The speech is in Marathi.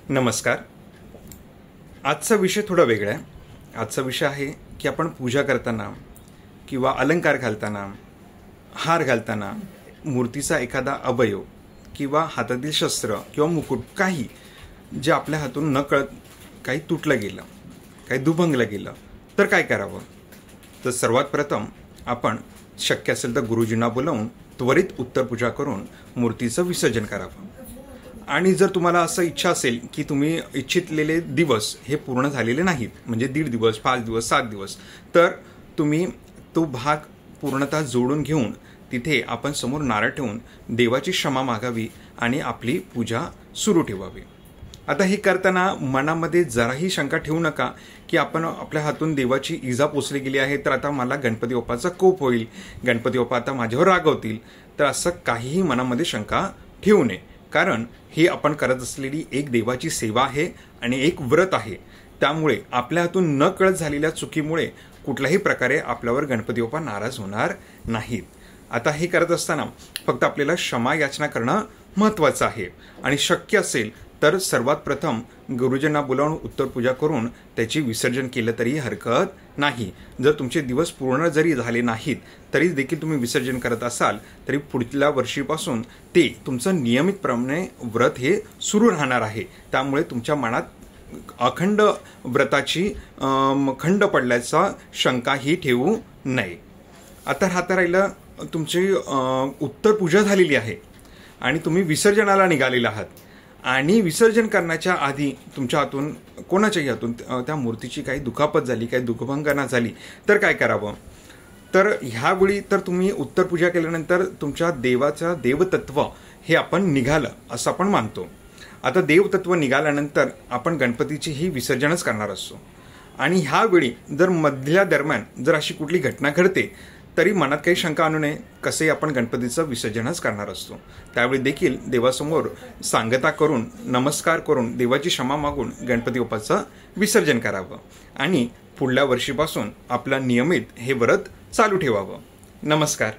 नमस्कार. आजचा विषय थोडा वेगळा आहे. आजचा विषय आहे की आपण पूजा करताना किंवा अलंकार घालताना, हार घालताना मूर्तीचा एखादा अवयव किंवा हातातील शस्त्र किंवा मुकुट काही जे आपल्या हातून नकळत काही तुटलं गेलं, काही दुभंगलं गेलं तर काय करावं? तर सर्वात प्रथम आपण शक्य असेल तर गुरुजींना बोलावून त्वरित उत्तरपूजा करून मूर्तीचं विसर्जन करावं. आणि जर तुम्हाला असं इच्छा असेल की तुम्ही इच्छितलेले दिवस हे पूर्ण झालेले नाहीत, म्हणजे 1.5 दिवस, 5 दिवस, 7 दिवस, तर तुम्ही तो भाग पूर्णतः जोडून घेऊन तिथे आपण समोर नारळ ठेवून देवाची क्षमा मागावी आणि आपली पूजा सुरू ठेवावी. आता हे करताना मनामध्ये जराही शंका ठेवू नका की आपण आपल्या हातून देवाची इजा पोचली गेली आहे तर आता मला गणपती बाप्पाचा कोप होईल, गणपती बाप्पा आता माझ्यावर रागवतील. तर असं काहीही मनामध्ये शंका ठेवू नये, कारण ही आपण करत असलेली एक देवाची सेवा आहे आणि एक व्रत आहे. त्यामुळे आपल्या हातून न कळत झालेल्या चुकीमुळे कुठल्याही प्रकारे आपल्यावर गणपती बाप्पा नाराज होणार नाहीत. आता हे करत असताना फक्त आपल्याला क्षमा याचना करणं महत्त्वाचं आहे. आणि शक्य असेल तर सर्वात प्रथम गुरुजींना बोलावून उत्तरपूजा करून त्याची विसर्जन केलं तरी हरकत नाही. जर तुमचे दिवस पूर्ण जरी झाले नाहीत तरी देखील तुम्ही विसर्जन करत असाल तरी पुढल्या वर्षीपासून ते तुमचं नियमितप्रमाणे व्रत हे सुरू राहणार आहे. त्यामुळे तुमच्या मनात अखंड व्रताची खंड पडल्याचा शंकाही ठेवू नये. आता राहिलं तुमची उत्तरपूजा झालेली आहे आणि तुम्ही विसर्जनाला निघालेला आहात आणि विसर्जन करण्याच्या आधी तुमच्या हातून कोणाच्याही हातून त्या मूर्तीची काही दुखापत झाली, काही दुखभंगना झाली तर काय करावं? तर ह्यावेळी तर तुम्ही उत्तरपूजा केल्यानंतर तुमच्या देवाचं देवतत्व हे आपण निघालं असं आपण मानतो. आता देवतत्व निघाल्यानंतर आपण गणपतीची ही विसर्जनच करणार असतो आणि ह्यावेळी जर मधल्या दरम्यान जर अशी कुठली घटना घडते तरी मनात काही शंका आणू नये, कसे आपण गणपतीचं विसर्जनच करणार असतो. त्यावेळी देखील देवासमोर सांगता करून, नमस्कार करून, देवाची क्षमा मागून गणपती बाप्पाचं विसर्जन करावं आणि पुढल्या वर्षीपासून आपला नियमित हे व्रत चालू ठेवावं. नमस्कार.